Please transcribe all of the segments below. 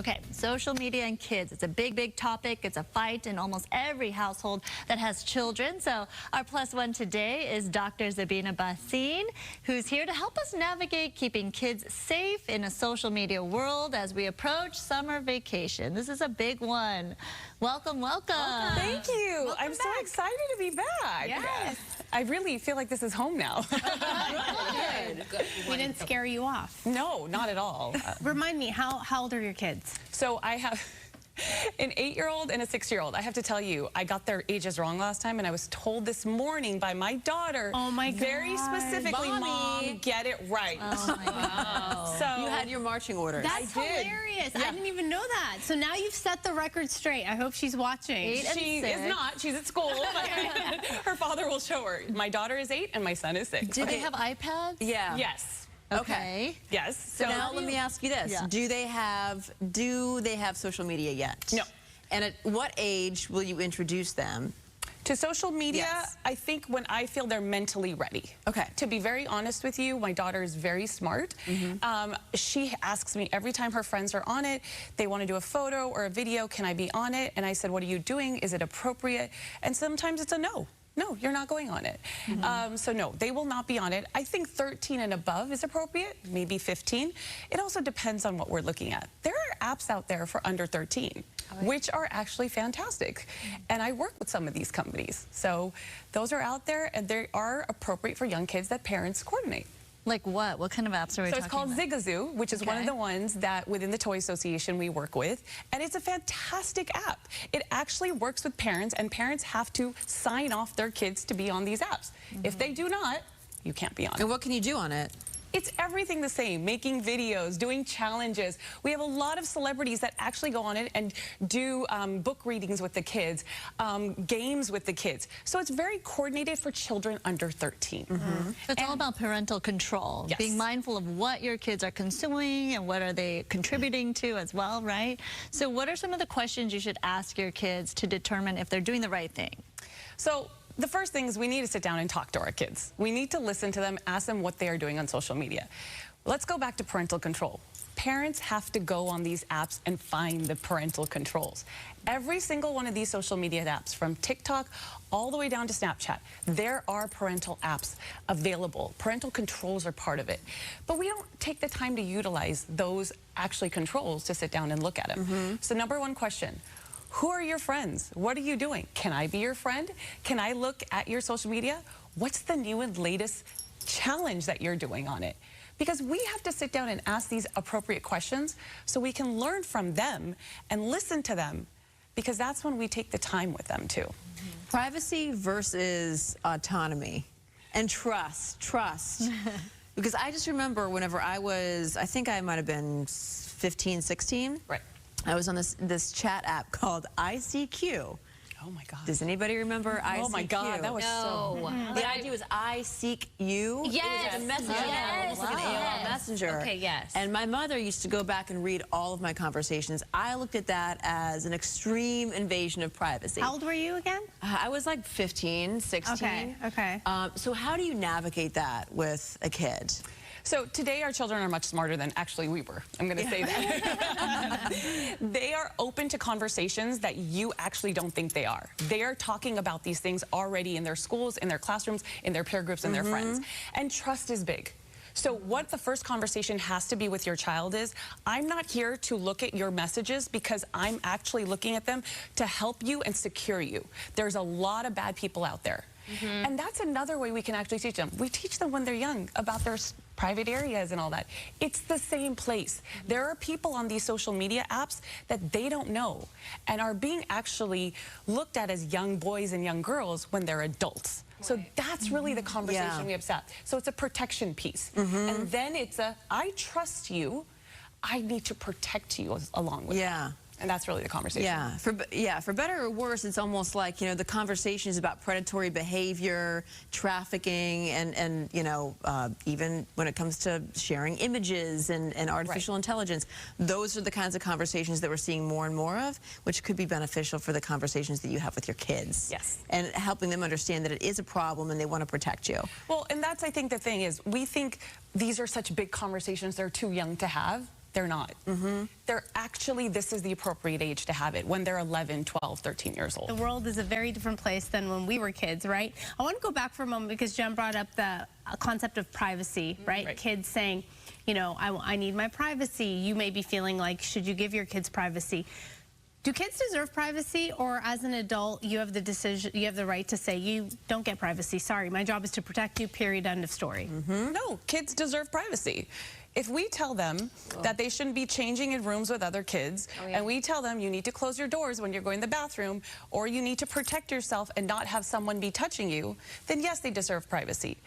Okay, social media and kids. It's a big topic. It's a fight in almost every household that has children. So our plus one today is Dr. Zabina Bhasin, who's here to help us navigate keeping kids safe in a social media world as we approach summer vacation. This is a big one. Welcome. Thank you. Welcome I'm so back. excited to be back. Yes. I really feel like this is home now. Good. We didn't scare you off. No, not at all. Remind me, how old are your kids? So I have an 8-year-old and a 6-year-old. I have to tell you, I got their ages wrong last time, and I was told this morning by my daughter, Oh my God. very specifically, Mom, get it right. Oh my God. So You had your marching orders. That's hilarious. Yeah. I didn't even know that. So now you've set the record straight. I hope she's watching. 8 and she 6. is not. She's at school. But her father will show her. My daughter is 8 and my son is 6. Do they have iPads? Yeah. Yes. Okay. Yes. So now let me ask you this. Yeah. Do they have social media yet? No. And at what age will you introduce them? To social media, Yes. I think when I feel they're mentally ready. Okay. To be very honest with you, my daughter is very smart. She asks me every time her friends are on it, they want to do a photo or a video, can I be on it? And I said, what are you doing? Is it appropriate? And sometimes it's a no. No, you're not going on it. So no, they will not be on it. I think 13 and above is appropriate, maybe 15. It also depends on what we're looking at. There are apps out there for under 13, which are actually fantastic. And I work with some of these companies. So those are out there, and they are appropriate for young kids that parents coordinate. Like what? What kind of apps are we So talking it's called about? Zigazoo, which is one of Okay. the ones that within the Toy Association we work with. And it's a fantastic app. It actually works with parents, and parents have to sign off their kids to be on these apps. If they do not, you can't be on it. And what can you do on it? It's everything the same, making videos, doing challenges. We have a lot of celebrities that actually go on it and do book readings with the kids, games with the kids. So it's very coordinated for children under 13. It's all about parental control, Yes. being mindful of what your kids are consuming and what are they contributing to as well, right? So what are some of the questions you should ask your kids to determine if they're doing the right thing? So the first thing is we need to sit down and talk to our kids. We need to listen to them, ask them what they are doing on social media. Let's go back to parental control. Parents have to go on these apps and find the parental controls. Every single one of these social media apps, from TikTok all the way down to Snapchat, there are parental apps available. Parental controls are part of it. But we don't take the time to utilize those actually controls to sit down and look at them. So number one question, who are your friends? What are you doing? Can I be your friend? Can I look at your social media? What's the new and latest challenge that you're doing on it? Because we have to sit down and ask these appropriate questions so we can learn from them and listen to them, because that's when we take the time with them too. Privacy versus autonomy and trust. Because I just remember whenever I think I might have been 15, 16. Right. I was on this chat app called ICQ. Oh my God. Does anybody remember ICQ? Oh my God, that was so... The idea was I seek you. Yes. It was a message. Yes. It was like an AOL Yes. Messenger. Okay, yes. And my mother used to go back and read all of my conversations. I looked at that as an extreme invasion of privacy. How old were you again? I was like 15, 16. Okay. So how do you navigate that with a kid? So today our children are much smarter than actually we were. I'm going to say that. They are open to conversations that you actually don't think they are. They are talking about these things already in their schools, in their classrooms, in their peer groups, and their friends. And trust is big. So what the first conversation has to be with your child is, I'm not here to look at your messages because I'm actually looking at them to help you and secure you. There's a lot of bad people out there. And that's another way we can actually teach them. We teach them when they're young about their private areas and all that. It's the same place. There are people on these social media apps that they don't know and are being actually looked at as young boys and young girls when they're adults. So that's really the conversation we have set. So it's a protection piece. And then it's a, I trust you, I need to protect you along with that. And that's really the conversation. For better or worse, it's almost like, you know, the conversation is about predatory behavior, trafficking, and you know, even when it comes to sharing images and artificial intelligence. Those are the kinds of conversations that we're seeing more and more of, which could be beneficial for the conversations that you have with your kids. Yes. And helping them understand that it is a problem and they want to protect you. Well, and that's, I think, the thing is, we think these are such big conversations, they're too young to have. They're not. They're actually, this is the appropriate age to have it, when they're 11, 12, 13 years old. The world is a very different place than when we were kids, right? I want to go back for a moment because Jen brought up the concept of privacy, right? Right. Kids saying, you know, I need my privacy. You may be feeling like, should you give your kids privacy? Do kids deserve privacy, or as an adult, you have the decision, you have the right to say, you don't get privacy. Sorry, my job is to protect you, period, end of story. No, kids deserve privacy. If we tell them that they shouldn't be changing in rooms with other kids, and we tell them you need to close your doors when you're going to the bathroom, or you need to protect yourself and not have someone be touching you, then yes, they deserve privacy.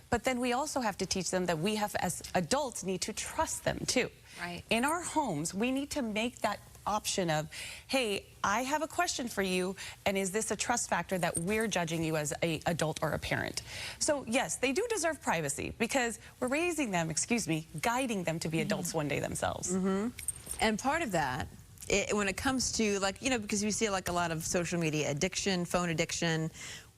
But then we also have to teach them that we have, as adults, need to trust them too. Right. In our homes, we need to make that option of, hey, I have a question for you, and is this a trust factor that we're judging you as an adult or a parent? So yes, they do deserve privacy because we're raising them, guiding them to be adults one day themselves. And part of that, when it comes to, like, you know, because we see like a lot of social media addiction, phone addiction,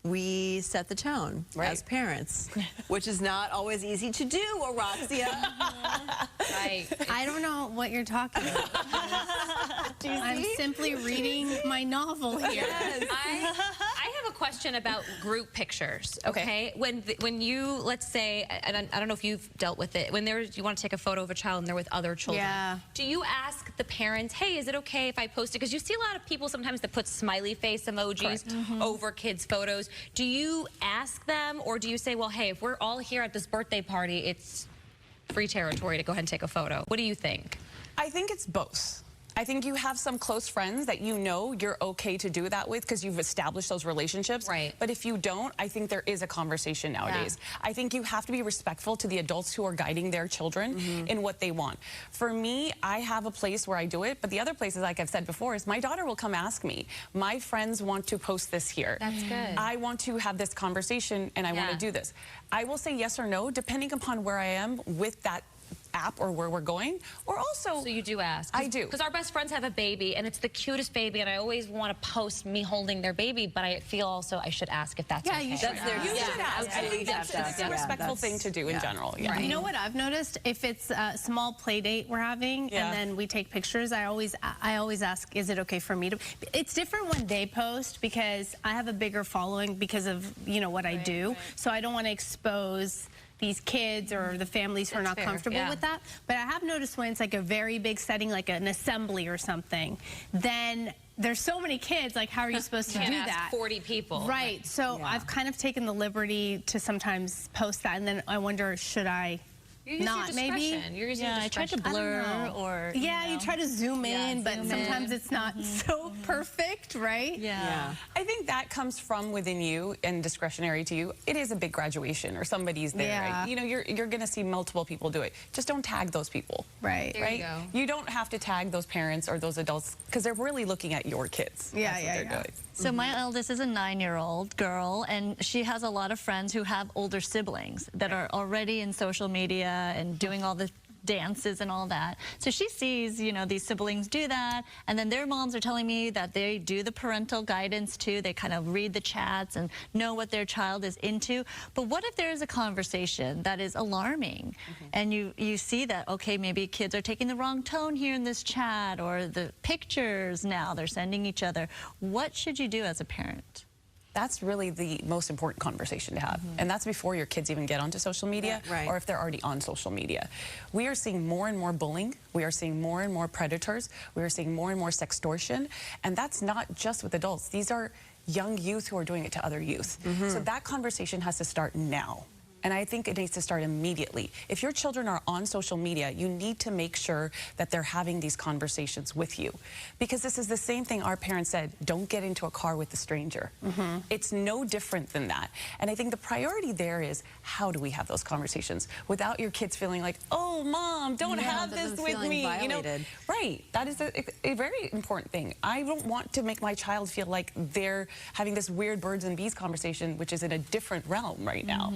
we set the tone as parents, which is not always easy to do, Araxia. Right. I don't know what you're talking about. I'm simply reading my novel here. I have a question about group pictures. Okay. When you, let's say, and I don't know if you've dealt with it, when you want to take a photo of a child and they're with other children. Yeah. Do you ask the parents, hey, is it okay if I post it? Because you see a lot of people sometimes that put smiley face emojis over kids' photos. Do you ask them, or do you say, well, hey, if we're all here at this birthday party, it's free territory to go ahead and take a photo? What do you think? I think it's both. I think you have some close friends that you know you're okay to do that with because you've established those relationships. Right. But if you don't, I think there is a conversation nowadays. I think you have to be respectful to the adults who are guiding their children in what they want. For me, I have a place where I do it, but the other places, like I've said before, is my daughter will come ask me, my friends want to post this here. That's good. I want to have this conversation and I want to do this. I will say yes or no, depending upon where I am with that app or where we're going, or also... So you do ask? I do. Because our best friends have a baby, and it's the cutest baby, and I always want to post me holding their baby, but I feel also I should ask if that's okay. You should. You should ask. I think that's a respectful thing to do in general. Yeah. You know what I've noticed? If it's a small play date we're having and then we take pictures, I always ask, is it okay for me to... It's different when they post because I have a bigger following because of, you know, what I do. So I don't want to expose these kids or the families who are not comfortable with that. But I have noticed when it's like a very big setting, like an assembly or something, then there's so many kids, like how are you supposed to do that? 40 people. Right. So I've kind of taken the liberty to sometimes post that, and then I wonder, should I not maybe? You're using your I try to discretion. blur or you try to zoom in, but sometimes it's not so perfect, right? I think that comes from within you and discretionary to you. It is a big graduation or somebody's there, right? You know, you're going to see multiple people do it. Just don't tag those people. Right. There you go. You don't have to tag those parents or those adults because they're really looking at your kids. That's what they're doing. So my eldest is a 9-year-old girl, and she has a lot of friends who have older siblings that are already in social media and doing all the dances and all that. So she sees, you know, these siblings do that, and then their moms are telling me that they do the parental guidance too. They kind of read the chats and know what their child is into. But what if there is a conversation that is alarming and you see that, okay, maybe kids are taking the wrong tone here in this chat, or the pictures now they're sending each other. What should you do as a parent? That's really the most important conversation to have. And that's before your kids even get onto social media or if they're already on social media. We are seeing more and more bullying. We are seeing more and more predators. We are seeing more and more sextortion. And that's not just with adults. These are young youth who are doing it to other youth. So that conversation has to start now. And I think it needs to start immediately. If your children are on social media, you need to make sure that they're having these conversations with you. Because this is the same thing our parents said, don't get into a car with a stranger. It's no different than that. And I think the priority there is, how do we have those conversations without your kids feeling like, oh, Mom, don't have this with me. You know, right. That is a very important thing. I don't want to make my child feel like they're having this weird birds and bees conversation, which is in a different realm right now.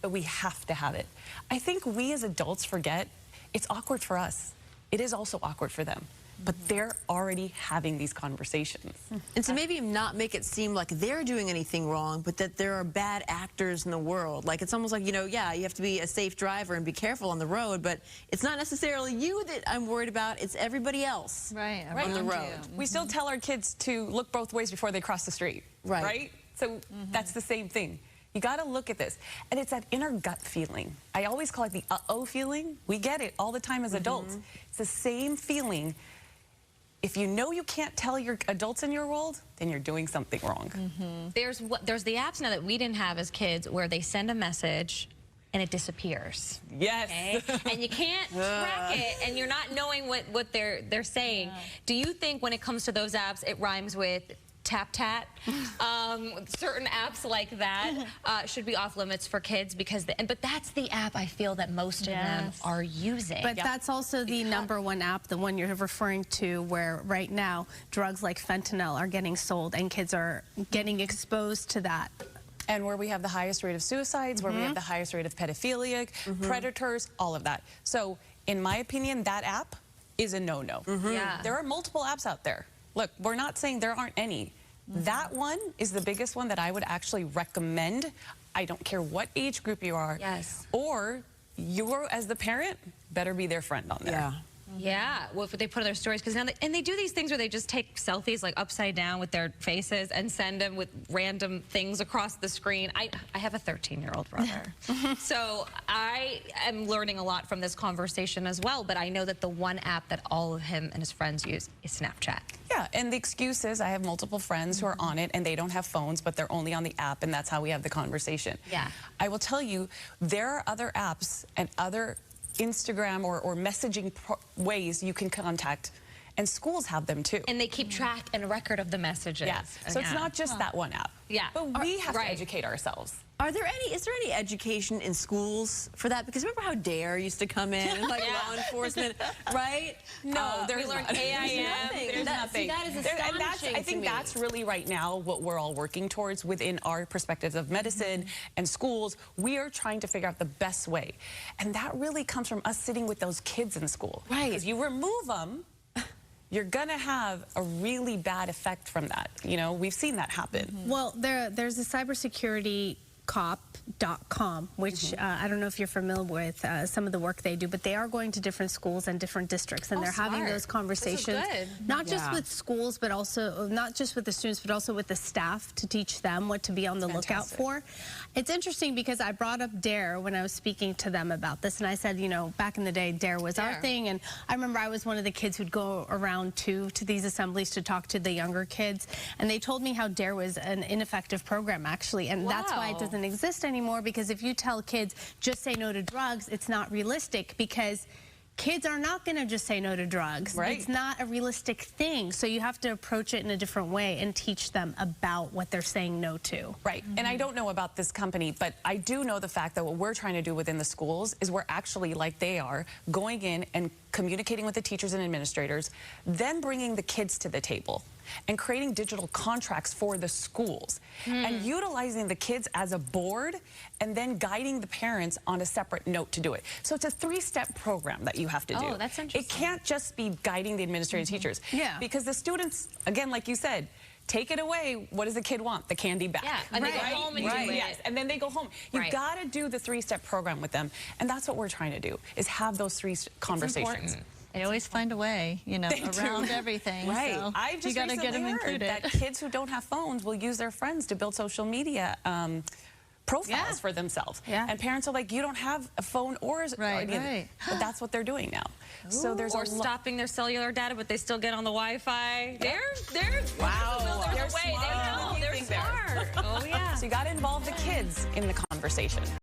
But we have to have it. I think we as adults forget it's awkward for us. It is also awkward for them. but they're already having these conversations. And to maybe not make it seem like they're doing anything wrong, but that there are bad actors in the world. Like, it's almost like, you know, yeah, you have to be a safe driver and be careful on the road, but it's not necessarily you that I'm worried about, it's everybody else on the road. We still tell our kids to look both ways before they cross the street, right? So that's the same thing. You got to look at this. And it's that inner gut feeling. I always call it the uh-oh feeling. We get it all the time as adults. It's the same feeling. If you know you can't tell your adults in your world, then you're doing something wrong. There's the apps now that we didn't have as kids where they send a message and it disappears. Yes. Okay? And you can't track it, and you're not knowing what they're saying. Do you think when it comes to those apps, it rhymes with TapTat? Certain apps like that should be off limits for kids because, but that's the app I feel that most of them are using. But that's also the #1 app, the one you're referring to, where right now drugs like fentanyl are getting sold and kids are getting exposed to that. And where we have the highest rate of suicides, where we have the highest rate of pedophilia, predators, all of that. So in my opinion, that app is a no-no. Yeah. There are multiple apps out there. Look, we're not saying there aren't any. That one is the biggest one that I would actually recommend. I don't care what age group you are. Yes. Or you, as the parent, better be their friend on there. Yeah, what they put on their stories, because now they do these things where they just take selfies like upside down with their faces and send them with random things across the screen. I have a 13-year-old brother, so I am learning a lot from this conversation as well. But I know that the one app that all of him and his friends use is Snapchat. Yeah, and the excuse is I have multiple friends who are on it and they don't have phones, but they're only on the app, and that's how we have the conversation. Yeah. I will tell you, there are other apps and other Instagram or messaging ways you can contact, and schools have them too. And they keep track and record of the messages. Yeah, so it's not just that one app. Yeah. But we have to educate ourselves. Is there any education in schools for that? Because remember how DARE used to come in and like law enforcement, right? No, there's we learned not. AIM. There's nothing. That is And astonishing I think that's really right now what we're all working towards within our perspectives of medicine and schools. We are trying to figure out the best way. And that really comes from us sitting with those kids in school. Right. Because you remove them, you're going to have a really bad effect from that. You know, we've seen that happen. Well, there's a cybersecurity cop.com, which I don't know if you're familiar with some of the work they do, but they are going to different schools and different districts, and they're having those conversations, not just with schools, but also not just with the students, but also with the staff to teach them what to be on the lookout for. It's interesting because I brought up DARE when I was speaking to them about this, and I said, you know, back in the day, DARE was our thing, and I remember I was one of the kids who'd go around to these assemblies to talk to the younger kids, and they told me how DARE was an ineffective program, actually, and that's why it doesn't exist anymore, because if you tell kids just say no to drugs, it's not realistic, because kids are not going to just say no to drugs. It's not a realistic thing, so you have to approach it in a different way and teach them about what they're saying no to. And I don't know about this company, but I do know the fact that what we're trying to do within the schools is we're actually, like they are, going in and communicating with the teachers and administrators, then bringing the kids to the table and creating digital contracts for the schools and utilizing the kids as a board and then guiding the parents on a separate note to do it. So it's a 3-step program that you have to do. Oh, that's interesting. It can't just be guiding the administrative teachers. Because the students, again, like you said, take it away. What does the kid want? The candy back. Yeah, and they go home and do it. Yes, and then they go home. You've got to do the 3-step program with them, and that's what we're trying to do, is have those 3 conversations. They always find a way, you know, around everything. So I've just you got to get them included. that kids who don't have phones will use their friends to build social media profiles for themselves. And parents are like, you don't have a phone or anything. But that's what they're doing now. So there's or stopping their cellular data, but they still get on the Wi-Fi. They're wow. They're smart. So you got to involve the kids in the conversation.